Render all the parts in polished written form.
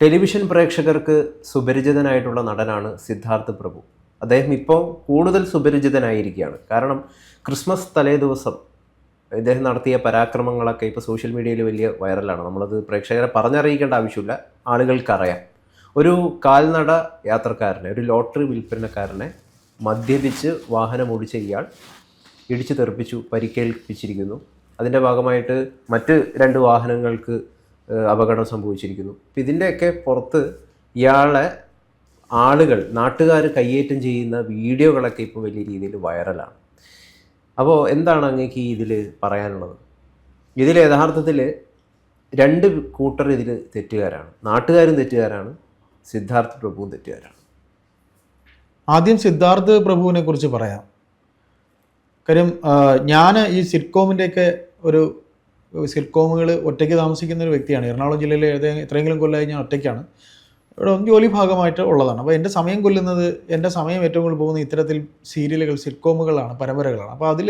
Television പ്രേക്ഷകർക്ക് സുപരിചിതനായിട്ടുള്ള നടനാണ് സിദ്ധാർത്ഥ് പ്രഭു. അദ്ദേഹം ഇപ്പോൾ കൂടുതൽ സുപരിചിതനായിരിക്കുകയാണ്. കാരണം ക്രിസ്മസ് തലേ ദിവസം ഇദ്ദേഹം നടത്തിയ പരാക്രമങ്ങളൊക്കെ ഇപ്പോൾ സോഷ്യൽ മീഡിയയിൽ വലിയ വൈറലാണ്. നമ്മളത് പ്രേക്ഷകരെ പറഞ്ഞറിയിക്കേണ്ട ആവശ്യമില്ല, ആളുകൾക്കറിയാം. ഒരു കാൽനട യാത്രക്കാരനെ, ഒരു ലോട്ടറി വിൽപ്പനക്കാരനെ മദ്യപിച്ച് വാഹനം ഓടിച്ച ഇയാൾ ഇടിച്ചു തെറിപ്പിച്ചു, പരിക്കേൽപ്പിച്ചിരിക്കുന്നു. അതിൻ്റെ ഭാഗമായിട്ട് മറ്റ് 2 വാഹനങ്ങൾക്ക് അപകടം സംഭവിച്ചിരിക്കുന്നു. അപ്പം ഇതിൻ്റെയൊക്കെ പുറത്ത് ഇയാളെ നാട്ടുകാർ കയ്യേറ്റം ചെയ്യുന്ന വീഡിയോകളൊക്കെ ഇപ്പോൾ വലിയ രീതിയിൽ വൈറലാണ്. അപ്പോൾ എന്താണ് അങ്ങേക്ക് ഇതിൽ പറയാനുള്ളത്? ഇതിൽ യഥാർത്ഥത്തിൽ 2 കൂട്ടർ ഇതിൽ തെറ്റുകാരാണ്. നാട്ടുകാരും തെറ്റുകാരാണ്, സിദ്ധാർത്ഥ് പ്രഭുവും തെറ്റുകാരാണ്. ആദ്യം സിദ്ധാർത്ഥ് പ്രഭുവിനെ കുറിച്ച് പറയാം. കാര്യം ഞാൻ ഈ സിറ്റ്കോമിൻ്റെയൊക്കെ ഒരു സിറ്റ്കോമുകൾ ഒറ്റയ്ക്ക് താമസിക്കുന്ന ഒരു വ്യക്തിയാണ്. എറണാകുളം ജില്ലയിലെ എത്രയെങ്കിലും കൊല്ലമായി ഞാൻ ഒറ്റയ്ക്കാണ്. ഇവിടെ ജോലി ഭാഗമായിട്ട് ഉള്ളതാണ്. അപ്പോൾ എൻ്റെ സമയം ഏറ്റവും കൂടുതൽ പോകുന്ന ഇത്തരത്തിൽ സീരിയലുകൾ, സിറ്റ്കോമുകളാണ്, പരമ്പരകളാണ്. അപ്പോൾ അതിൽ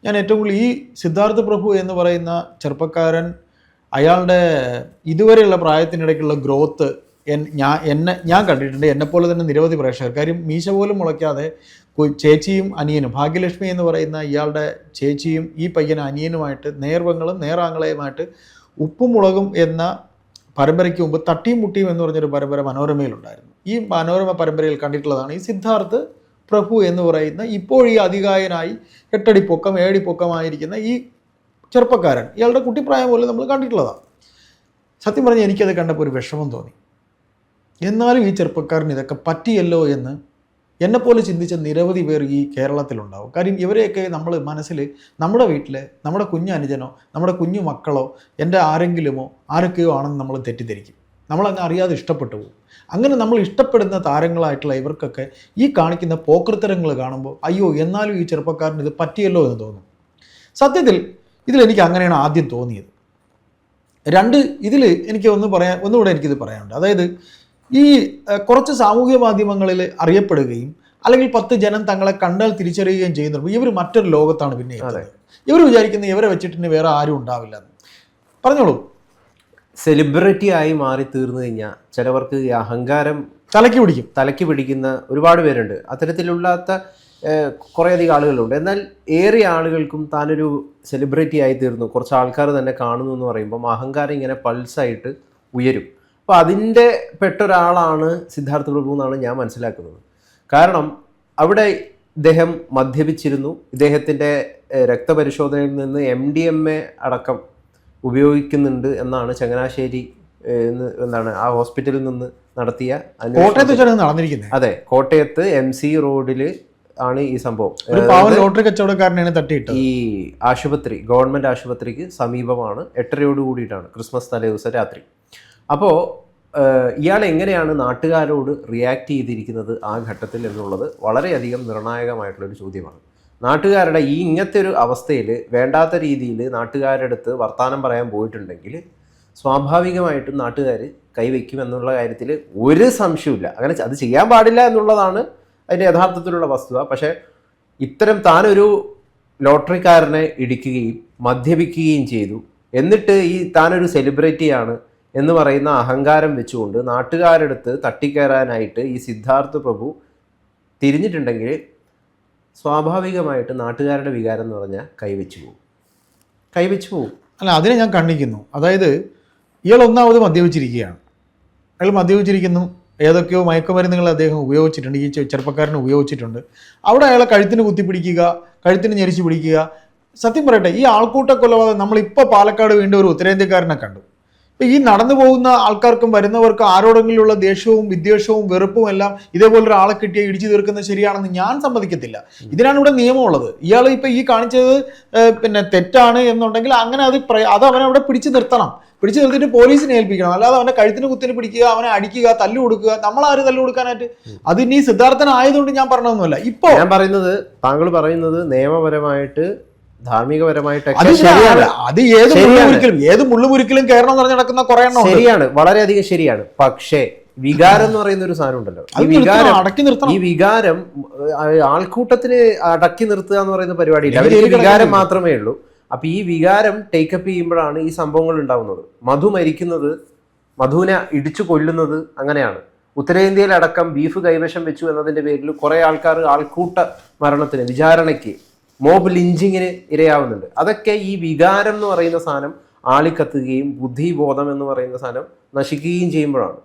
ഞാൻ ഏറ്റവും കൂടുതൽ ഈ സിദ്ധാർത്ഥ് പ്രഭു എന്ന് പറയുന്ന ചെറുപ്പക്കാരൻ, അയാളുടെ ഇതുവരെയുള്ള പ്രായത്തിനിടയ്ക്കുള്ള ഗ്രോത്ത് ഞാൻ കണ്ടിട്ടുണ്ട്. എന്നെപ്പോലെ തന്നെ നിരവധി പ്രേക്ഷകർ. കാര്യം മീശ പോലും മുളയ്ക്കാതെ ചേച്ചിയും അനിയനും, ഭാഗ്യലക്ഷ്മി എന്ന് പറയുന്ന ഇയാളുടെ ചേച്ചിയും ഈ പയ്യനും അനിയനുമായിട്ട്, നേർവങ്ങളും നേറാങ്ങളയുമായിട്ട് ഉപ്പും മുളകും എന്ന പരമ്പരയ്ക്ക് മുമ്പ് തട്ടിയും മുട്ടിയും എന്ന് പറഞ്ഞൊരു പരമ്പര മനോരമയിലുണ്ടായിരുന്നു. ഈ മനോരമ പരമ്പരയിൽ കണ്ടിട്ടുള്ളതാണ് ഈ സിദ്ധാർത്ഥ് പ്രഭു എന്ന് പറയുന്ന ഇപ്പോൾ ഈ അതികായനായി 8 അടി പൊക്കം 7 അടി പൊക്കമായിരിക്കുന്ന ഈ ചെറുപ്പക്കാരൻ. ഇയാളുടെ കുട്ടിപ്രായം പോലും നമ്മൾ കണ്ടിട്ടുള്ളതാണ്. സത്യം പറഞ്ഞാൽ എനിക്കത് കണ്ടപ്പോൾ ഒരു വിഷമം തോന്നി. എന്നാലും ഈ ചെറുപ്പക്കാരന് ഇതൊക്കെ പറ്റിയല്ലോ എന്ന് എന്നെപ്പോലെ ചിന്തിച്ച നിരവധി പേർ ഈ കേരളത്തിലുണ്ടാവും. കാര്യം ഇവരെയൊക്കെ നമ്മൾ മനസ്സിൽ, നമ്മുടെ വീട്ടിൽ നമ്മുടെ കുഞ്ഞനുജനോ നമ്മുടെ കുഞ്ഞു മക്കളോ എൻ്റെ ആരൊക്കെയോ ആണെന്ന് നമ്മൾ തെറ്റിദ്ധരിക്കും. നമ്മളങ്ങ് അറിയാതെ ഇഷ്ടപ്പെട്ടു പോകും. അങ്ങനെ നമ്മൾ ഇഷ്ടപ്പെടുന്ന താരങ്ങളായിട്ടുള്ള ഇവർക്കൊക്കെ ഈ കാണിക്കുന്ന പോക്കൃത്തരങ്ങൾ കാണുമ്പോൾ അയ്യോ എന്നാലും ഈ ചെറുപ്പക്കാരന് ഇത് പറ്റിയല്ലോ എന്ന് തോന്നും. സത്യത്തിൽ ഇതിലെനിക്ക് അങ്ങനെയാണ് ആദ്യം തോന്നിയത്. ഇതിൽ എനിക്ക് ഒന്നുകൂടെ എനിക്കിത് പറയാനുണ്ട്. അതായത് ഈ കുറച്ച് സാമൂഹ്യ മാധ്യമങ്ങളിൽ അറിയപ്പെടുകയും അല്ലെങ്കിൽ 10 ജനം തങ്ങളെ കണ്ടാൽ തിരിച്ചറിയുകയും ചെയ്യുന്നുണ്ട്. ഇവർ മറ്റൊരു ലോകത്താണ് പിന്നെ ഇവർ വിചാരിക്കുന്നത് ഇവരെ വെച്ചിട്ട് വേറെ ആരും ഉണ്ടാവില്ല. പറഞ്ഞോളൂ. സെലിബ്രിറ്റി ആയി മാറി തീർന്നു കഴിഞ്ഞാൽ ചിലവർക്ക് ഈ അഹങ്കാരം തലയ്ക്ക് പിടിക്കുന്ന ഒരുപാട് പേരുണ്ട്. അത്തരത്തിലുള്ളാത്ത കുറേയധികം ആളുകളുണ്ട്. എന്നാൽ ഏറെ ആളുകൾക്കും താനൊരു സെലിബ്രിറ്റി ആയി തീർന്നു, കുറച്ച് ആൾക്കാർ തന്നെ കാണുന്നു എന്ന് പറയുമ്പം അഹങ്കാരം ഇങ്ങനെ പൾസായിട്ട് ഉയരും. അപ്പോൾ അതിൻ്റെ പെട്ടൊരാളാണ് സിദ്ധാർത്ഥ് പ്രഭു എന്നാണ് ഞാൻ മനസ്സിലാക്കുന്നത്. കാരണം അവിടെ ഇദ്ദേഹം മദ്യപിച്ചിരുന്നു. ഇദ്ദേഹത്തിൻ്റെ രക്തപരിശോധനയിൽ നിന്ന് MDMA അടക്കം ഉപയോഗിക്കുന്നുണ്ട് എന്നാണ് ചങ്ങനാശ്ശേരി ആ ഹോസ്പിറ്റലിൽ നിന്ന് നടത്തിയ നടന്നിരിക്കുന്നത്. അതെ, കോട്ടയത്ത് MC റോഡിൽ ആണ് ഈ സംഭവം. ലോട്ടറി കച്ചവടക്കാരനാണ് തട്ടിയിട്ട് ഈ ആശുപത്രി, ഗവൺമെൻറ് ആശുപത്രിക്ക് സമീപമാണ്. 8:30 കൂടിയിട്ടാണ് ക്രിസ്മസ് തലേ ദിവസം രാത്രി. അപ്പോൾ ഇയാൾ എങ്ങനെയാണ് നാട്ടുകാരോട് റിയാക്ട് ചെയ്തിരിക്കുന്നത് ആ ഘട്ടത്തിൽ എന്നുള്ളത് വളരെയധികം നിർണായകമായിട്ടുള്ളൊരു ചോദ്യമാണ്. നാട്ടുകാരുടെ ഇങ്ങനത്തെ ഒരു അവസ്ഥയിൽ വേണ്ടാത്ത രീതിയിൽ നാട്ടുകാരുടെ അടുത്ത് വർത്തമാനം പറയാൻ പോയിട്ടുണ്ടെങ്കിൽ സ്വാഭാവികമായിട്ടും നാട്ടുകാർ കൈവയ്ക്കുമെന്നുള്ള കാര്യത്തിൽ ഒരു സംശയമില്ല. അങ്ങനെ അത് ചെയ്യാൻ പാടില്ല എന്നുള്ളതാണ് അതിൻ്റെ യഥാർത്ഥത്തിലുള്ള വസ്തുത. പക്ഷേ താനൊരു ലോട്ടറിക്കാരനെ ഇടിക്കുകയും മദ്യപിക്കുകയും ചെയ്തു, എന്നിട്ട് താനൊരു സെലിബ്രിറ്റിയാണ് എന്ന് പറയുന്ന അഹങ്കാരം വെച്ചുകൊണ്ട് നാട്ടുകാരുടെ അടുത്ത് തട്ടിക്കയറാനായിട്ട് ഈ സിദ്ധാർത്ഥ് പ്രഭു തിരിഞ്ഞിട്ടുണ്ടെങ്കിൽ സ്വാഭാവികമായിട്ട് നാട്ടുകാരുടെ വികാരം എന്ന് പറഞ്ഞാൽ കൈവച്ചു പോകും. അല്ല, അതിനെ ഞാൻ കണ്ണിക്കുന്നു. അതായത് ഇയാൾ ഒന്നാമത് മദ്യപിച്ചിരിക്കുകയാണ്. അയാൾ മദ്യപിച്ചിരിക്കുന്നു. ഏതൊക്കെയോ മയക്കുമരുന്നുകൾ അദ്ദേഹം ഉപയോഗിച്ചിട്ടുണ്ട്, ഈ ചെറുപ്പക്കാരന് ഉപയോഗിച്ചിട്ടുണ്ട്. അവിടെ അയാളെ കഴുത്തിന് കുത്തിപ്പിടിക്കുക, കഴുത്തിന് ഞെരിച്ച് പിടിക്കുക. സത്യം പറയട്ടെ, ഈ ആൾക്കൂട്ട കൊലപാതകം നമ്മളിപ്പോൾ പാലക്കാട് വീണ്ടും ഒരു ഉത്തരേന്ത്യക്കാരനെ കണ്ടു. ഈ നടന്നു പോകുന്ന ആൾക്കാർക്കും വരുന്നവർക്കും ആരോടെങ്കിലുള്ള ദേഷ്യവും വിദ്വേഷവും വെറുപ്പും എല്ലാം ഇതേപോലെ ഒരാളെ കിട്ടിയ ഇടിച്ചു തീർക്കുന്നത് ശരിയാണെന്ന് ഞാൻ സമ്മതിക്കത്തില്ല. ഇതിനാണ് ഇവിടെ നിയമമുള്ളത്. ഇയാൾ ഇപ്പം ഈ കാണിച്ചത് തെറ്റാണ് എന്നുണ്ടെങ്കിൽ അങ്ങനെ അത് അവനവിടെ പിടിച്ചു നിർത്തിയിട്ട് പോലീസിനെ ഏൽപ്പിക്കണം. അല്ലാതെ അവൻ്റെ കഴുത്തിന് കുത്തിന് പിടിക്കുക, അവനെ അടിക്കുക, തല്ലു കൊടുക്കുക. നമ്മളാരും തല്ലു കൊടുക്കാനായിട്ട്? അത് ഇനി സിദ്ധാർത്ഥനായതുകൊണ്ട് ഞാൻ പറഞ്ഞതൊന്നുമല്ല. ഇപ്പോൾ ഞാൻ പറയുന്നത്, താങ്കൾ പറയുന്നത് നിയമപരമായിട്ട് ധാർമ്മികപരമായിട്ട് അത് ഏത് മുള്ളുമുരിക്കലും കയറണം എന്ന് പറഞ്ഞ് നടക്കുന്ന കുറെ എണ്ണം ശരിയാണ്, വളരെയധികം ശരിയാണ്. പക്ഷേ വികാരം എന്ന് പറയുന്ന ഒരു സാധനം ഉണ്ടല്ലോ, ഈ വികാരം ആൾക്കൂട്ടത്തിന് അടക്കി നിർത്തുക എന്ന് പറയുന്ന പരിപാടിയില്ല. വികാരം മാത്രമേ ഉള്ളൂ. അപ്പൊ ഈ വികാരം ടേക്കപ്പ് ചെയ്യുമ്പോഴാണ് ഈ സംഭവങ്ങൾ ഉണ്ടാവുന്നത്. മധു മരിക്കുന്നത് മധുവിനെ ഇടിച്ചു കൊല്ലുന്നത് അങ്ങനെയാണ്. ഉത്തരേന്ത്യയിലടക്കം ബീഫ് കൈവശം വെച്ചു എന്നതിൻ്റെ പേരിൽ കുറേ ആൾക്കാർ ആൾക്കൂട്ട മരണത്തിന്, വിചാരണയ്ക്ക്, മോബ് ലിഞ്ചിങ്ങിന് ഇരയാവുന്നുണ്ട്. അതൊക്കെ ഈ വികാരം എന്ന് പറയുന്ന സാധനം ആളിക്കത്തുകയും ബുദ്ധിബോധം എന്ന് പറയുന്ന സാധനം നശിക്കുകയും ചെയ്യുമ്പോഴാണ്.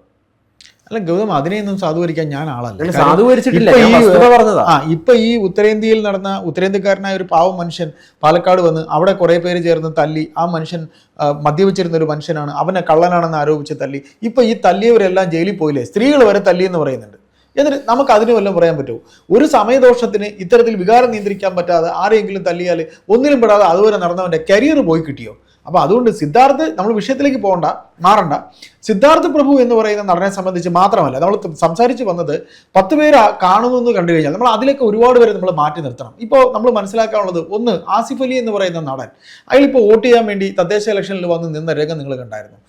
അല്ല ഗൗതം, അതിനെയൊന്നും സാധൂകരിക്കാൻ ഞാൻ ആളല്ല. സാധൂകരിച്ചിട്ടില്ല, പറഞ്ഞതാ. ഇപ്പൊ ഈ ഉത്തരേന്ത്യയിൽ നടന്ന, ഉത്തരേന്ത്യക്കാരനായ ഒരു പാവം മനുഷ്യൻ പാലക്കാട് വന്ന് അവിടെ കുറെ പേര് ചേർന്ന് തല്ലി. ആ മനുഷ്യൻ മദ്യപിച്ചിരുന്ന ഒരു മനുഷ്യനാണ്, അവനെ കള്ളനാണെന്ന് ആരോപിച്ച് തല്ലി. ഇപ്പൊ ഈ തല്ലിയവരെല്ലാം ജയിലിൽ പോയില്ലേ? സ്ത്രീകൾ വരെ തല്ലി എന്ന് പറയുന്നുണ്ട്. എന്നിട്ട് നമുക്ക് അതിന് വല്ലതും പറയാൻ പറ്റുമോ? ഒരു സമയദോഷത്തിന് ഇത്തരത്തിൽ വികാരം നിയന്ത്രിക്കാൻ പറ്റാതെ ആരെങ്കിലും തല്ലിയാൽ ഒന്നിലും പെടാതെ അതുവരെ നടന്നവന്റെ കരിയർ പോയി കിട്ടിയോ? അപ്പോൾ അതുകൊണ്ട് സിദ്ധാർത്ഥ്, നമ്മൾ വിഷയത്തിലേക്ക് മാറണ്ട. സിദ്ധാർത്ഥ് പ്രഭു എന്ന് പറയുന്ന നടനെ സംബന്ധിച്ച് മാത്രമല്ല, നമ്മൾ സംസാരിച്ച് വന്നത് 10 പേര് കാണുന്നു എന്ന് കണ്ടു കഴിഞ്ഞാൽ നമ്മൾ അതിലേക്ക് ഒരുപാട് പേര് നമ്മൾ മാറ്റി നിർത്തണം. ഇപ്പോൾ നമ്മൾ മനസ്സിലാക്കാനുള്ളത്, ഒന്ന് ആസിഫ് അലി എന്ന് പറയുന്ന നടൻ, അയാളിപ്പോൾ വോട്ട് ചെയ്യാൻ വേണ്ടി തദ്ദേശ ഇലക്ഷനിൽ വന്ന് നിന്ന രംഗം നിങ്ങൾ കണ്ടായിരുന്നു.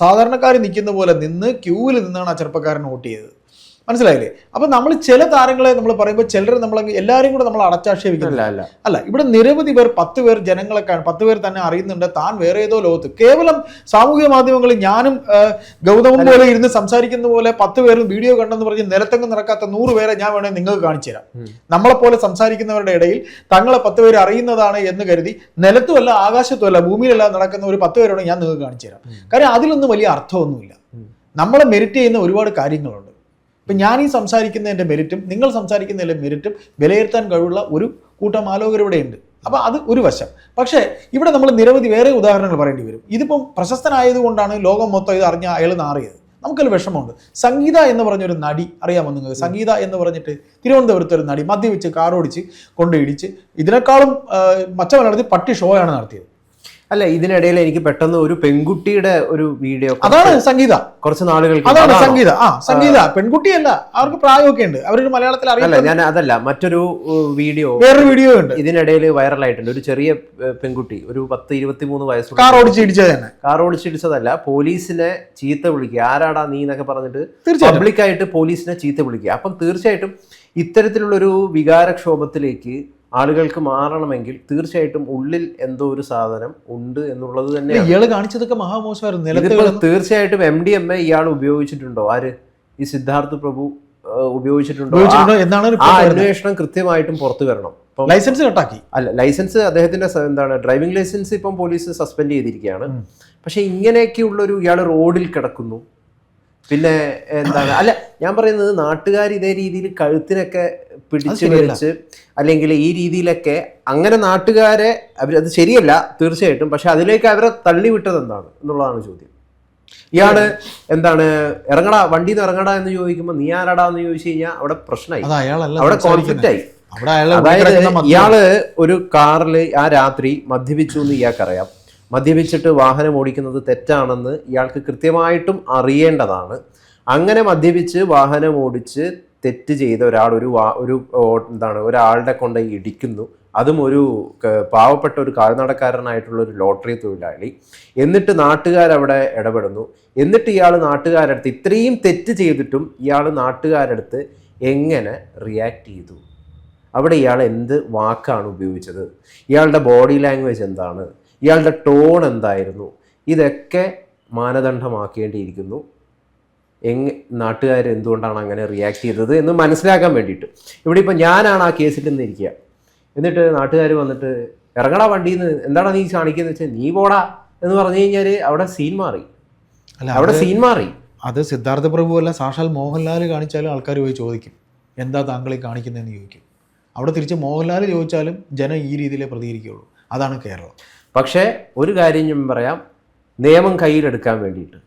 സാധാരണക്കാർ നിൽക്കുന്ന പോലെ നിന്ന് ക്യൂവിൽ നിന്നാണ് ആ ചെറുപ്പക്കാരൻ വോട്ട് ചെയ്തത്. മനസ്സിലായില്ലേ? അപ്പൊ നമ്മൾ ചില താരങ്ങളെ നമ്മൾ പറയുമ്പോൾ ചിലർ നമ്മൾ എല്ലാവരും കൂടെ നമ്മൾ അടച്ചാക്ഷേപിക്കുന്നില്ല. അല്ല, ഇവിടെ നിരവധി പേർ, 10 പേർ ജനങ്ങളെ 10 പേർ തന്നെ അറിയുന്നുണ്ട് താൻ വേറെ ഏതോ ലോകത്ത്. കേവലം സാമൂഹിക മാധ്യമങ്ങളിൽ ഞാനും ഗൗതമം പോലെ ഇരുന്ന് സംസാരിക്കുന്ന പോലെ 10 പേരും വീഡിയോ കണ്ടെന്ന് പറഞ്ഞ് നിലത്തെങ്ങും നടക്കാത്ത 100 പേരെ ഞാൻ വേണമെങ്കിൽ നിങ്ങൾക്ക് കാണിച്ചു തരാം. നമ്മളെപ്പോലെ സംസാരിക്കുന്നവരുടെ ഇടയിൽ തങ്ങളെ 10 പേര് അറിയുന്നതാണ് എന്ന് കരുതി നിലത്തുമല്ല ആകാശത്തുമല്ല ഭൂമിയിലല്ല നടക്കുന്ന ഒരു 10 പേരോട് ഞാൻ നിങ്ങൾക്ക് കാണിച്ചു തരാം. കാര്യം അതിലൊന്നും വലിയ അർത്ഥമൊന്നുമില്ല. നമ്മളെ മെരിറ്റ് ചെയ്യുന്ന ഒരുപാട് കാര്യങ്ങളുണ്ട്. ഇപ്പം ഞാൻ ഈ സംസാരിക്കുന്നതിൻ്റെ മെരിറ്റും നിങ്ങൾ സംസാരിക്കുന്നതിൻ്റെ മെരിറ്റും വിലയിരുത്താൻ കഴിവുള്ള ഒരു കൂട്ടം ആലോകർ ഉണ്ട്. അപ്പോൾ അത് ഒരു വശം. പക്ഷേ ഇവിടെ നമ്മൾ നിരവധി വേറെ ഉദാഹരണങ്ങൾ പറയേണ്ടി വരും. ഇതിപ്പം പ്രശസ്തനായതുകൊണ്ടാണ് ലോകം മൊത്തം ഇത് അറിഞ്ഞ അയാൾ നാറിയത്. നമുക്കൊരു വിഷമമുണ്ട്. സംഗീത എന്ന് പറഞ്ഞൊരു നടി അറിയാമോ നിങ്ങൾക്ക്? സംഗീത എന്ന് പറഞ്ഞിട്ട് തിരുവനന്തപുരത്ത് ഒരു നടി മദ്യപിച്ച് കാറോടിച്ച് കൊണ്ടിടിച്ച് ഇതിനേക്കാളും മച്ചവൻ നടത്തി പട്ടി ഷോയാണ് നടത്തിയത്. അല്ല, ഇതിനിടയിൽ എനിക്ക് പെട്ടെന്ന് ഒരു പെൺകുട്ടിയുടെ ഒരു വീഡിയോ, അതാണ് സംഗീത, കുറച്ച് നാളുകൾക്ക്, അതാണ് സംഗീത. സംഗീത പെൺകുട്ടിയല്ല, അവർക്ക് പ്രായമൊക്കെ ഉണ്ട്, അവരൊരു മലയാളത്തിൽ അറിയില്ല. ഞാൻ അതല്ല, മറ്റൊരു വീഡിയോ, വേറൊരു വീഡിയോ ഉണ്ട് ഇതിനിടയിൽ വൈറലായിട്ടുണ്ട്. ഒരു ചെറിയ പെൺകുട്ടി, ഒരു 10-23 വയസ്സുള്ള, കാർ ഓടിച്ചിടിച്ചത് തന്നെ. കാർ ഓടിച്ചിടിച്ചതല്ല, പോലീസിനെ ചീത്ത വിളിക്കുക, ആരാടാ നീ എന്നൊക്കെ പറഞ്ഞിട്ട് പബ്ലിക്കായിട്ട് പോലീസിനെ ചീത്ത വിളിക്കുക. അപ്പം തീർച്ചയായിട്ടും ഇത്തരത്തിലുള്ളൊരു വികാരക്ഷോഭത്തിലേക്ക് ആളുകൾക്ക് മാറണമെങ്കിൽ തീർച്ചയായിട്ടും ഉള്ളിൽ എന്തോ ഒരു സാധനം ഉണ്ട് എന്നുള്ളത് തന്നെയാണ്. ഇയാള് കാണിച്ചതൊക്കെ മഹാമോശമായിരുന്നു. തീർച്ചയായിട്ടും MDMA ഇയാൾ ഉപയോഗിച്ചിട്ടുണ്ടോ? ആര്? ഈ സിദ്ധാർത്ഥ് പ്രഭു ഉപയോഗിച്ചിട്ടുണ്ടോ എന്നാണ് ആ അന്വേഷണം കൃത്യമായിട്ടും പുറത്തു വരണം. ലൈസൻസ് കട്ടാക്കി. അല്ല, ലൈസൻസ്, അദ്ദേഹത്തിന്റെ എന്താണ്, ഡ്രൈവിംഗ് ലൈസൻസ് ഇപ്പം പോലീസ് സസ്പെൻഡ് ചെയ്തിരിക്കുകയാണ്. പക്ഷെ ഇങ്ങനെയൊക്കെയുള്ളൊരു ഇയാൾ റോഡിൽ കിടക്കുന്നു. പിന്നെ എന്താണ്, അല്ല ഞാൻ പറയുന്നത്, നാട്ടുകാർ ഇതേ രീതിയിൽ കഴുത്തിനൊക്കെ പിടിച്ചു വലിച്ച് അല്ലെങ്കിൽ ഈ രീതിയിലൊക്കെ, അങ്ങനെ നാട്ടുകാരെ അത് ശരിയല്ല തീർച്ചയായിട്ടും. പക്ഷെ അതിലേക്ക് അവരെ തള്ളിവിട്ടത് എന്താണ് എന്നുള്ളതാണ് ചോദ്യം. ഇയാള് എന്താണ്, ഇറങ്ങടാ, വണ്ടിയിൽ നിന്ന് ഇറങ്ങടാ എന്ന് ചോദിക്കുമ്പോൾ നീ ആരാടാ എന്ന് ചോദിച്ചു കഴിഞ്ഞാൽ അവിടെ പ്രശ്നമായി, അവിടെ കോൺഫ്ലിക്റ്റ് ആയി. അതായത് ഇയാള് ഒരു കാറിൽ ആ രാത്രി മദ്യപിച്ചു എന്ന് ഇയാൾക്കറിയാം. മദ്യപിച്ചിട്ട് വാഹനം ഓടിക്കുന്നത് തെറ്റാണെന്ന് ഇയാൾക്ക് കൃത്യമായിട്ടും അറിയേണ്ടതാണ്. അങ്ങനെ മദ്യപിച്ച് വാഹനം ഓടിച്ച് തെറ്റ് ചെയ്ത ഒരാൾ ഒരാളുടെ കൊണ്ട് ഇടിക്കുന്നു. അതും ഒരു പാവപ്പെട്ട ഒരു കാൽനടക്കാരനായിട്ടുള്ള ഒരു ലോട്ടറി തൊഴിലാളി. എന്നിട്ട് നാട്ടുകാരവിടെ ഇടപെടുന്നു. എന്നിട്ട് ഇയാൾ നാട്ടുകാരടുത്ത്, ഇത്രയും തെറ്റ് ചെയ്തിട്ടും ഇയാൾ നാട്ടുകാരടുത്ത് എങ്ങനെ റിയാക്ട് ചെയ്തു? അവിടെ ഇയാൾ എന്ത് വാക്കാണ് ഉപയോഗിച്ചത്? ഇയാളുടെ ബോഡി ലാംഗ്വേജ് എന്താണ്? ഇയാളുടെ ടോൺ എന്തായിരുന്നു? ഇതൊക്കെ മാനദണ്ഡമാക്കേണ്ടിയിരിക്കുന്നു. നാട്ടുകാർ എന്തുകൊണ്ടാണ് അങ്ങനെ റിയാക്ട് ചെയ്തത് എന്ന് മനസ്സിലാക്കാൻ വേണ്ടിയിട്ട്. ഇവിടെ ഇപ്പം ഞാനാണ് ആ കേസിൽ നിന്നിരിക്കുക, എന്നിട്ട് നാട്ടുകാർ വന്നിട്ട് ഇറങ്ങടാ വണ്ടിയിൽ നിന്ന്, എന്താണ് നീ കാണിക്കുന്നത് വെച്ചാൽ നീ പോടാ എന്ന് പറഞ്ഞു കഴിഞ്ഞാൽ അവിടെ സീൻ മാറി. അവിടെ സീൻ മാറി. അത് സിദ്ധാർത്ഥ പ്രഭു അല്ല, സാക്ഷാൽ മോഹൻലാൽ കാണിച്ചാലും ആൾക്കാർ പോയി ചോദിക്കും എന്താ താങ്കളെ കാണിക്കുന്നതെന്ന് ചോദിക്കും. അവിടെ തിരിച്ച് മോഹൻലാൽ ചോദിച്ചാലും ജനം ഈ രീതിയിലേ പ്രതികരിക്കുകയുള്ളൂ. അതാണ് കേരളം. പക്ഷേ ഒരു കാര്യം ഞാൻ പറയാം, നിയമം കയ്യിലെടുക്കാൻ വേണ്ടിയിട്ട്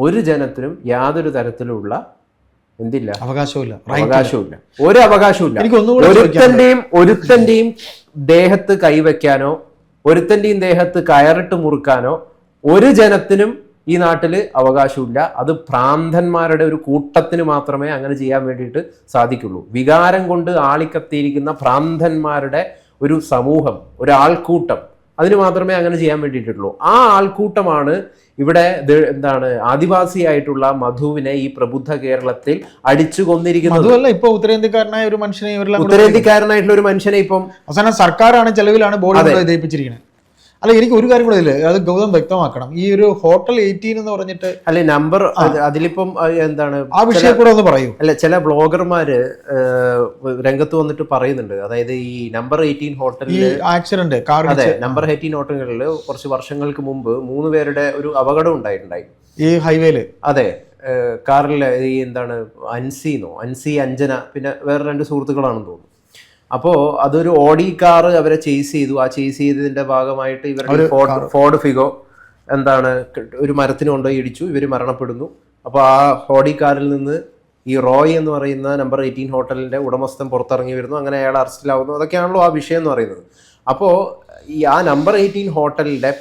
ഒരു ജനത്തിനും യാതൊരു തരത്തിലുള്ള എന്തില്ല, അവകാശവും ഒരു അവകാശവും ഒരുത്തന്റെയും ദേഹത്ത് കൈവയ്ക്കാനോ ഒരുത്തന്റെയും ദേഹത്ത് കയറിട്ട് മുറുക്കാനോ ഒരു ജനത്തിനും ഈ നാട്ടിൽ അവകാശമില്ല. അത് ഭ്രാന്തന്മാരുടെ ഒരു കൂട്ടത്തിന് മാത്രമേ അങ്ങനെ ചെയ്യാൻ വേണ്ടിയിട്ട് സാധിക്കുള്ളൂ. വികാരം കൊണ്ട് ആളിക്കത്തിയിരിക്കുന്ന ഭ്രാന്തന്മാരുടെ ഒരു സമൂഹം, ഒരു ആൾക്കൂട്ടം, അതിന് മാത്രമേ അങ്ങനെ ചെയ്യാൻ വേണ്ടിയിട്ടുള്ളൂ. ആ ആൾക്കൂട്ടമാണ് ഇവിടെ എന്താണ് ആദിവാസിയായിട്ടുള്ള മധുവിനെ ഈ പ്രബുദ്ധ കേരളത്തിൽ അടിച്ചു കൊന്നിരിക്കുന്നത്. ഇപ്പൊ ഉത്തരേന്ത്യക്കാരനായ ഒരു മനുഷ്യനെ ഇപ്പം അവസാനം സർക്കാരാണ് ചെലവിലാണ് ബോഡി ദഹിപ്പിച്ചിരിക്കുന്നത്. അല്ല, എനിക്ക് ഒരു കാര്യം കൂടെ ഇല്ലേ, അത് ഗൗതം വ്യക്തമാക്കണം. ഈ ഒരു ഹോട്ടൽ 18 എന്ന് പറഞ്ഞിട്ട് അല്ലെ നമ്പർ, അതിലിപ്പം എന്താണ് ആ വിഷയം കൂടെ ഒന്ന് പറയൂ. അല്ല, ചില ബ്ലോഗർമാര് രംഗത്ത് വന്നിട്ട് പറയുന്നുണ്ട്. അതായത് ഈ നമ്പർ 18 ഹോട്ടലിൽ ആക്സിഡന്റ് കാർ, അതെ, നമ്പർ 18 ഹോട്ടലുകളിൽ കുറച്ച് വർഷങ്ങൾക്ക് മുമ്പ് 3 പേരുടെ ഒരു അപകടം ഉണ്ടായിട്ടുണ്ടായി ഈ ഹൈവേയില്. അതെ, കാറിൽ ഈ എന്താണ് അൻസി അഞ്ജന, പിന്നെ വേറെ 2 സുഹൃത്തുക്കളാണെന്ന് തോന്നുന്നു. അപ്പോൾ അതൊരു ഓഡി കാർ അവരെ ചേസ് ചെയ്തു. ആ ചേസ് ചെയ്തതിന്റെ ഭാഗമായിട്ട് ഇവരുടെ ഫോർഡ് ഫിഗോ എന്താണ് ഒരു മരത്തിന് കൊണ്ടുപോയി ഇടിച്ചു. ഇവർ മരണപ്പെടുന്നു. അപ്പോൾ ആ ഓഡി കാറിൽ നിന്ന് ഈ റോയ് എന്ന് പറയുന്ന നമ്പർ 18 ഹോട്ടലിന്റെ ഉടമസ്ഥൻ പുറത്തിറങ്ങി വരുന്നു. അങ്ങനെ അയാൾ അറസ്റ്റിലാവുന്നു. അതൊക്കെയാണല്ലോ ആ വിഷയം എന്ന് പറയുന്നത്. അപ്പോൾ ഈ ആ നമ്പർ 18 ഹോട്ടലിന്റെ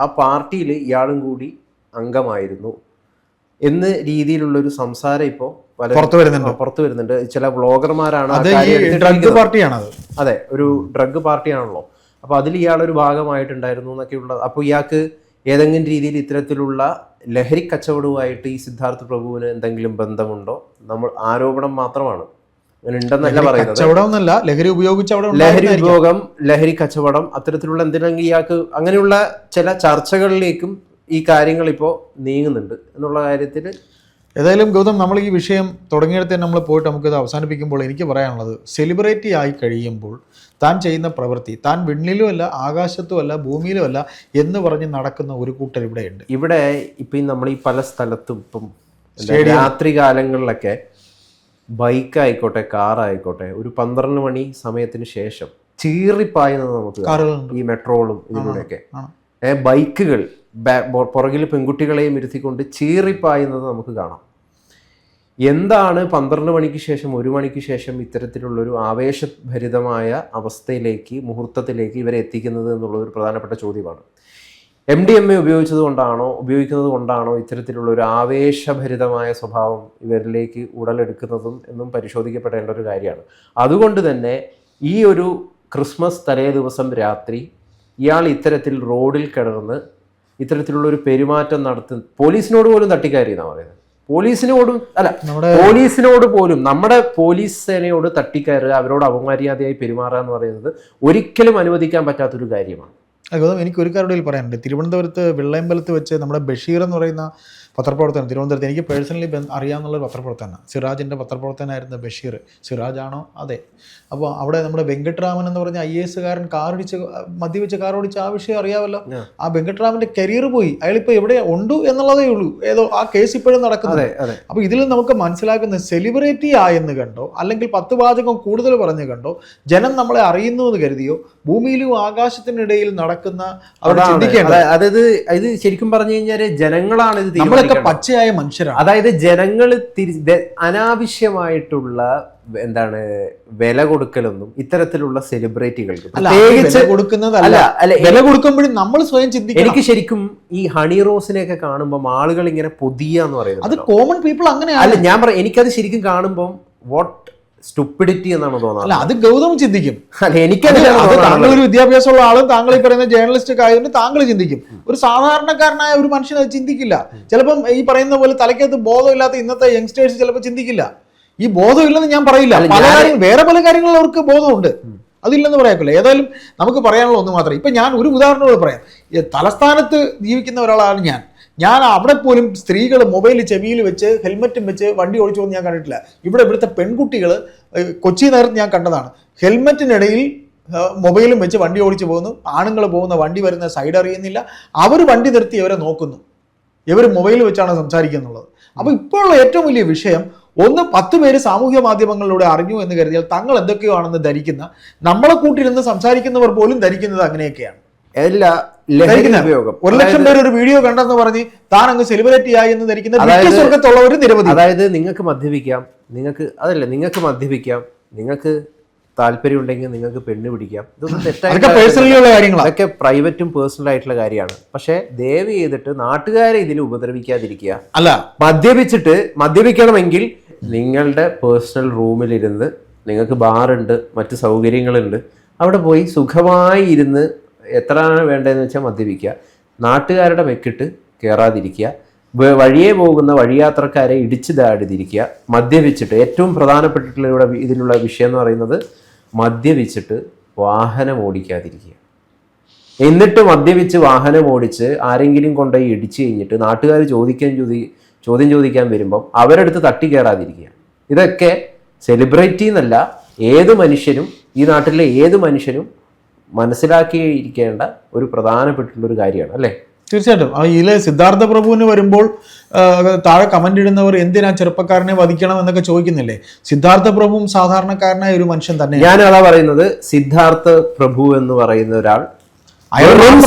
ആ പാർട്ടിയിൽ ഇയാളും കൂടി അംഗമായിരുന്നു എന്ന രീതിയിലുള്ളൊരു സംസാരം ഇപ്പോൾ പുറത്തു വരുന്നുണ്ട്. ചില വ്ളോഗർമാരാണ് ഡ്രഗ് പാർട്ടിയാണത്. അതെ, ഒരു ഡ്രഗ് പാർട്ടിയാണല്ലോ. അപ്പൊ അതിൽ ഇയാളൊരു ഭാഗമായിട്ടുണ്ടായിരുന്നു എന്നൊക്കെയുള്ള. അപ്പോൾ ഇയാൾക്ക് ഏതെങ്കിലും രീതിയിൽ ഇത്തരത്തിലുള്ള ലഹരി കച്ചവടവുമായിട്ട് ഈ സിദ്ധാർത്ഥ് പ്രഭുവിന് എന്തെങ്കിലും ബന്ധമുണ്ടോ? നമ്മൾ ആരോപണം മാത്രമാണ്, അങ്ങനെ ഉണ്ടെന്നല്ല പറയുന്നത്. ലഹരി ഉപയോഗം, ലഹരി കച്ചവടം, അത്തരത്തിലുള്ള എന്തിനെങ്കിലും ഇയാൾക്ക് അങ്ങനെയുള്ള ചില ചർച്ചകളിലേക്കും ഈ കാര്യങ്ങൾ ഇപ്പോൾ നീങ്ങുന്നുണ്ട് എന്നുള്ള കാര്യത്തിൽ. ഏതായാലും ഗൗതം, നമ്മൾ ഈ വിഷയം തുടങ്ങിയിടത്ത് നമ്മൾ പോയിട്ട് നമുക്കിത് അവസാനിപ്പിക്കുമ്പോൾ എനിക്ക് പറയാനുള്ളത്, സെലിബ്രിറ്റി ആയി കഴിയുമ്പോൾ താൻ ചെയ്യുന്ന പ്രവൃത്തി താൻ വിണ്ണിലുമല്ല ആകാശത്തുമല്ല ഭൂമിയിലുമല്ല എന്ന് പറഞ്ഞ് നടക്കുന്ന ഒരു കൂട്ടർ ഇവിടെയുണ്ട്. ഇവിടെ ഇപ്പം നമ്മൾ ഈ പല സ്ഥലത്തും ഇപ്പം രാത്രി കാലങ്ങളിലൊക്കെ ബൈക്കായിക്കോട്ടെ കാറായിക്കോട്ടെ ഒരു 12 മണി സമയത്തിന് ശേഷം ചീറിപ്പായുന്നത് നമുക്ക് ഈ മെട്രോളും ഇതിലൂടെയൊക്കെ ബൈക്കുകൾ പുറകിൽ പെൺകുട്ടികളെയും ഇരുത്തിക്കൊണ്ട് ചീറിപ്പായുന്നത് നമുക്ക് കാണാം. എന്താണ് 12 മണിക്ക് ശേഷം 1 മണിക്ക് ശേഷം ഇത്തരത്തിലുള്ളൊരു ആവേശഭരിതമായ അവസ്ഥയിലേക്ക്, മുഹൂർത്തത്തിലേക്ക് ഇവരെ എത്തിക്കുന്നത് എന്നുള്ളൊരു പ്രധാനപ്പെട്ട ചോദ്യമാണ്. MDMA ഉപയോഗിക്കുന്നത് കൊണ്ടാണോ ഇത്തരത്തിലുള്ളൊരു ആവേശഭരിതമായ സ്വഭാവം ഇവരിലേക്ക് ഉടലെടുക്കുന്നതും എന്നും പരിശോധിക്കപ്പെടേണ്ട ഒരു കാര്യമാണ്. അതുകൊണ്ട് തന്നെ ഈ ഒരു ക്രിസ്മസ് തലേ ദിവസം രാത്രി ഇയാൾ ഇത്തരത്തിൽ റോഡിൽ കിടന്ന് ഇത്തരത്തിലുള്ള ഒരു പെരുമാറ്റം നടത്തുന്ന, പോലീസിനോട് പോലും തട്ടിക്കയറി എന്നാണ് പറയുന്നത്. പോലീസിനോട് പോലും, നമ്മുടെ പോലീസ് സേനയോട് തട്ടിക്കയറുക, അവരോട് അപമര്യാദയായി പെരുമാറുക എന്ന് പറയുന്നത് ഒരിക്കലും അനുവദിക്കാൻ പറ്റാത്തൊരു കാര്യമാണ്. ഗൗതം, എനിക്ക് ഒരു കാര്യം പറയാനുണ്ട്. തിരുവനന്തപുരത്ത് വെള്ളയമ്പലത്ത് വെച്ച് നമ്മുടെ ബഷീർ എന്ന് പറയുന്ന പത്രപ്രവർത്തനം, തിരുവനന്തപുരത്ത് എനിക്ക് പേഴ്സണലി അറിയാവുന്നൊരു പത്രപ്രവർത്തനം, സിറാജിൻ്റെ പത്രപ്രവർത്തനായിരുന്ന ബഷീർ. സിറാജാണോ? അതെ. അപ്പോൾ അവിടെ നമ്മുടെ വെങ്കട്രാമൻ എന്ന് പറഞ്ഞ IAS കാരൻ മദ്യപിച്ച് കാർ ഓടിച്ച ആ വിഷയം അറിയാമല്ലോ. ആ വെങ്കട്രാമൻ്റെ കരിയർ പോയി. അയാളിപ്പോൾ എവിടെ ഉണ്ട് എന്നുള്ളതേ ഉള്ളൂ. ഏതോ ആ കേസ് ഇപ്പോഴും നടക്കുന്നത്. അപ്പോൾ ഇതിൽ നമുക്ക് മനസ്സിലാക്കുന്നത്, സെലിബ്രിറ്റി ആയെന്ന് കണ്ടോ അല്ലെങ്കിൽ 10 വാചകം കൂടുതൽ പറഞ്ഞു കണ്ടോ ജനം നമ്മളെ അറിയുന്നു എന്ന് കരുതിയോ ഭൂമിയിലും ആകാശത്തിനിടയിൽ നടക്കുന്ന അവിടെ ചിന്തിക്കേണ്ടത്. അതായത് ഇത് ശരിക്കും പറഞ്ഞു കഴിഞ്ഞാൽ ജനങ്ങളാണ് ഇത്, നമ്മളൊക്കെ പച്ചയായ മനുഷ്യരാണ്. അതായത് ജനങ്ങൾ അനാവശ്യമായിട്ടുള്ള വില കൊടുക്കലൊന്നും ഇത്തരത്തിലുള്ള സെലിബ്രിറ്റികൾക്ക് വില കൊടുക്കുമ്പോഴും നമ്മൾ സ്വയം ചിന്തിക്കണം. എനിക്ക് ശരിക്കും ഈ ഹണി റോസിനെയൊക്കെ കാണുമ്പോൾ ആളുകൾ ഇങ്ങനെ പൊതിയാന്ന് പറയുന്നത്, അത് കോമൺ പീപ്പിൾ അങ്ങനെയാണ്. അല്ല, ഞാൻ പറയാം, എനിക്കത് ശരിക്കും കാണുമ്പോൾ വാട്ട് സ്റ്റുപ്പിഡിറ്റി എന്നാണ് തോന്നുന്നത്. അല്ല, അത് ഗൗതം ചിന്തിക്കും. എനിക്കത് താങ്കൾ ഒരു വിദ്യാഭ്യാസമുള്ള ആളും താങ്കൾ ഈ പറയുന്ന ജേർണലിസ്റ്റ് ഒക്കെ ആയതുകൊണ്ട് താങ്കൾ ചിന്തിക്കും. ഒരു സാധാരണക്കാരനായ ഒരു മനുഷ്യൻ അത് ചിന്തിക്കില്ല. ചിലപ്പം ഈ പറയുന്ന പോലെ തലയ്ക്കകത്ത് ബോധമില്ലാത്ത ഇന്നത്തെ യങ്സ്റ്റേഴ്സ് ചിലപ്പോൾ ചിന്തിക്കില്ല. ഈ ബോധമില്ലെന്ന് ഞാൻ പറയില്ല, വേറെ പല കാര്യങ്ങളിൽ അവർക്ക് ബോധമുണ്ട്, അതില്ലെന്ന് പറയാക്കില്ല. ഏതായാലും നമുക്ക് പറയാനുള്ള ഒന്ന് മാത്രമേ. ഇപ്പം ഞാൻ ഒരു ഉദാഹരണത്തോട് പറയാം. തലസ്ഥാനത്ത് ജീവിക്കുന്ന ഒരാളാണ് ഞാൻ അവിടെ പോലും സ്ത്രീകൾ മൊബൈൽ ചെവിയിൽ വെച്ച് ഹെൽമെറ്റും വെച്ച് വണ്ടി ഓടിച്ചു പോകുന്നത് ഞാൻ കണ്ടിട്ടില്ല. ഇവിടുത്തെ പെൺകുട്ടികൾ കൊച്ചി നേരത്ത് ഞാൻ കണ്ടതാണ്. ഹെൽമെറ്റിനിടയിൽ മൊബൈലും വെച്ച് വണ്ടി ഓടിച്ചു പോകുന്നു. ആണുങ്ങൾ പോകുന്ന വണ്ടി വരുന്ന സൈഡ് അറിയുന്നില്ല. അവർ വണ്ടി നിർത്തി ഇവരെ നോക്കുന്നു. ഇവർ മൊബൈൽ വെച്ചാണ് സംസാരിക്കുന്നുള്ളത്. അപ്പോൾ ഇപ്പോഴുള്ള ഏറ്റവും വലിയ വിഷയം, 10 പേര് സാമൂഹ്യ മാധ്യമങ്ങളിലൂടെ അറിഞ്ഞു എന്ന് കരുതിയാൽ തങ്ങൾ എന്തൊക്കെയോ ആണെന്ന് ധരിക്കുന്ന, നമ്മളെ കൂട്ടിരുന്ന് സംസാരിക്കുന്നവർ പോലും ധരിക്കുന്നത് അങ്ങനെയൊക്കെയാണ്. 1,00,000 പേര് ഒരു വീഡിയോ കണ്ടെന്ന് പറഞ്ഞ് താൻ അങ്ങ് സെലിബ്രിറ്റി ആയി എന്ന് ധരിക്കുന്ന സ്വർഗത്തുള്ളവർ നിരവധി. അതായത് നിങ്ങൾക്ക് മദ്യപിക്കാം, നിങ്ങൾക്ക് താല്പര്യമുണ്ടെങ്കിൽ നിങ്ങൾക്ക് പെണ്ണ് പിടിക്കാം, ഇതൊന്നും തെറ്റായിട്ടുള്ള പ്രൈവറ്റും പേഴ്സണൽ ആയിട്ടുള്ള കാര്യമാണ്. പക്ഷെ ദയവ് ചെയ്തിട്ട് നാട്ടുകാരെ ഇതിൽ ഉപദ്രവിക്കാതിരിക്കുക. അല്ല, മദ്യപിക്കണമെങ്കിൽ നിങ്ങളുടെ പേഴ്സണൽ റൂമിലിരുന്ന്, നിങ്ങൾക്ക് ബാറുണ്ട്, മറ്റ് സൗകര്യങ്ങളുണ്ട്, അവിടെ പോയി സുഖമായി ഇരുന്ന് എത്രയാണ് വേണ്ടതെന്ന് വെച്ചാൽ മദ്യപിക്കുക. നാട്ടുകാരുടെ മെക്കിട്ട് കയറാതിരിക്കുക. വഴിയെ പോകുന്ന വഴിയാത്രക്കാരെ ഇടിച്ചു താടിതിരിക്കുക. മദ്യപിച്ചിട്ട്, ഏറ്റവും പ്രധാനപ്പെട്ടിട്ടുള്ള ഇതിലുള്ള വിഷയം എന്ന് പറയുന്നത് മദ്യപിച്ചിട്ട് വാഹനം ഓടിക്കാതിരിക്കുക. എന്നിട്ട് മദ്യപിച്ച് വാഹനം ഓടിച്ച് ആരെങ്കിലും കൊണ്ടുപോയി ഇടിച്ചു കഴിഞ്ഞിട്ട് നാട്ടുകാർ ചോദ്യം ചോദിക്കാൻ വരുമ്പം അവരെടുത്ത് തട്ടി കയറാതിരിക്കുക. ഇതൊക്കെ സെലിബ്രിറ്റി എന്നല്ല, ഏത് മനുഷ്യനും, ഈ നാട്ടിലെ ഏത് മനുഷ്യനും മനസ്സിലാക്കിയിരിക്കേണ്ട ഒരു പ്രധാനപ്പെട്ടുള്ളൊരു കാര്യമാണ് അല്ലേ? തീർച്ചയായിട്ടും. ഇതിലെ സിദ്ധാർത്ഥ പ്രഭുവിന് വരുമ്പോൾ താഴെ കമന്റ് ഇടുന്നവർ എന്തിനാ ചെറുപ്പക്കാരനെ വധിക്കണം എന്നൊക്കെ ചോദിക്കുന്നില്ലേ? സിദ്ധാർത്ഥ പ്രഭുവും സാധാരണക്കാരനായ ഒരു മനുഷ്യൻ തന്നെ. ഞാൻ അതാ പറയുന്നത്, സിദ്ധാർത്ഥ പ്രഭു എന്ന് പറയുന്ന ഒരാൾ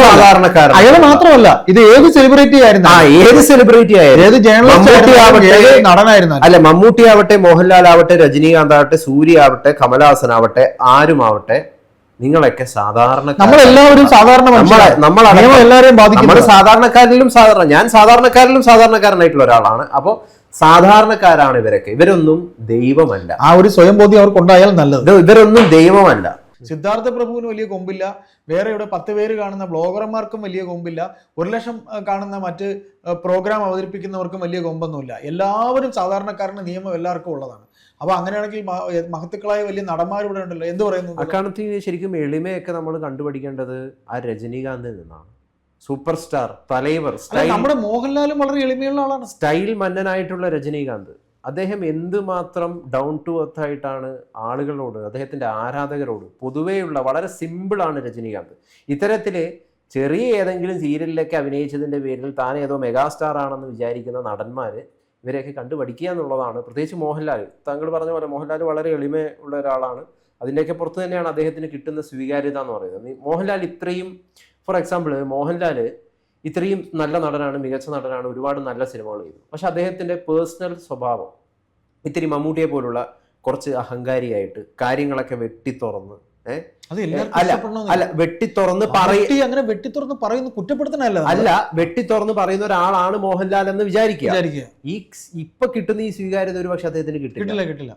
സാധാരണക്കാരൻ. അയാൾ മാത്രമല്ല, ഇത് ഏത് സെലിബ്രിറ്റി ആയിരുന്നു, ഏത് സെലിബ്രിറ്റി ആയാലും, ഏത് ജേർണലിസ്റ്റ് നടനായിരുന്നു, അല്ല മമ്മൂട്ടി ആവട്ടെ, മോഹൻലാൽ ആവട്ടെ, രജനീകാന്ത് ആവട്ടെ, സൂര്യ ആവട്ടെ, കമലഹാസൻ ആവട്ടെ, ആരുമാവട്ടെ, നിങ്ങളൊക്കെ നമ്മളെല്ലാവരും സാധാരണ എല്ലാവരെയും ബാധിക്കും. നമ്മൾ സാധാരണക്കാരിലും ഞാൻ സാധാരണക്കാരനായിട്ടുള്ള ഒരാളാണ്. അപ്പോൾ സാധാരണക്കാരാണ് ഇവരൊക്കെ. ഇവരൊന്നും ദൈവമല്ല. ആ ഒരു സ്വയം ബോധ്യം അവർക്കുണ്ടായാൽ നല്ലത്. ഇവരൊന്നും ദൈവമല്ല. സിദ്ധാർത്ഥ പ്രഭുവിന് വലിയ കൊമ്പില്ല, വേറെ ഇവിടെ 10 പേര് കാണുന്ന ബ്ലോഗർമാർക്കും വലിയ കൊമ്പില്ല, 1 ലക്ഷം കാണുന്ന മറ്റ് പ്രോഗ്രാം അവതരിപ്പിക്കുന്നവർക്കും വലിയ കൊമ്പൊന്നുമില്ല. എല്ലാവരും സാധാരണക്കാരന്റെ നിയമം എല്ലാവർക്കും ഉള്ളതാണ്. അപ്പൊ അങ്ങനെയാണെങ്കിൽ മഹത്തുക്കളായ വലിയ നടന്മാർ ഇവിടെ ഉണ്ടല്ലോ, എന്ത് പറയുന്നു? അക്കാരണത്തിന് ശരിക്കും എളിമയൊക്കെ നമ്മൾ കണ്ടുപഠിക്കേണ്ടത് ആ രജനീകാന്തിൽ നിന്നാണ്. സൂപ്പർ സ്റ്റാർ, തലൈവർ, നമ്മുടെ മോഹൻലാലും വളരെ എളിമയുള്ള ആളാണ്. സ്റ്റൈൽ മന്നനായിട്ടുള്ള രജനീകാന്ത്, അദ്ദേഹം എന്തുമാത്രം ഡൗൺ ടു എർത്ത് ആയിട്ടാണ് ആളുകളോട്, അദ്ദേഹത്തിന്റെ ആരാധകരോട് പൊതുവെയുള്ള വളരെ സിമ്പിളാണ് രജനീകാന്ത്. ഇത്തരത്തില് ചെറിയ ഏതെങ്കിലും സീരിയലിലൊക്കെ അഭിനയിച്ചതിന്റെ പേരിൽ താൻ ഏതോ മെഗാസ്റ്റാർ ആണെന്ന് വിചാരിക്കുന്ന നടന്മാര് ഇവരെയൊക്കെ കണ്ടു പഠിക്കുക എന്നുള്ളതാണ്. പ്രത്യേകിച്ച് മോഹൻലാൽ, താങ്കൾ പറഞ്ഞ പോലെ മോഹൻലാൽ വളരെ എളിമയുള്ള ഒരാളാണ്. അതിൻ്റെയൊക്കെ പുറത്ത് തന്നെയാണ് അദ്ദേഹത്തിന് കിട്ടുന്ന സ്വീകാര്യത എന്ന് പറയുന്നത്. മോഹൻലാൽ ഇത്രയും, ഫോർ എക്സാമ്പിൾ, മോഹൻലാൽ ഇത്രയും നല്ല നടനാണ്, മികച്ച നടനാണ്, ഒരുപാട് നല്ല സിനിമകൾ ചെയ്തു. പക്ഷെ അദ്ദേഹത്തിന്റെ പേഴ്സണൽ സ്വഭാവം ഇത്തിരി മമ്മൂട്ടിയെ പോലുള്ള കുറച്ച് അഹങ്കാരിയായിട്ട് കാര്യങ്ങളൊക്കെ വെട്ടിത്തുറന്ന് വെട്ടിത്തുറന്ന് വെട്ടിത്തുറന്ന് പറയുന്ന ഒരാളാണ് മോഹൻലാൽ എന്ന് വിചാരിക്കുക. ഈ ഇപ്പൊ കിട്ടുന്ന ഈ സ്വീകാര്യത ഒരു പക്ഷെ അദ്ദേഹത്തിന് കിട്ടില്ല.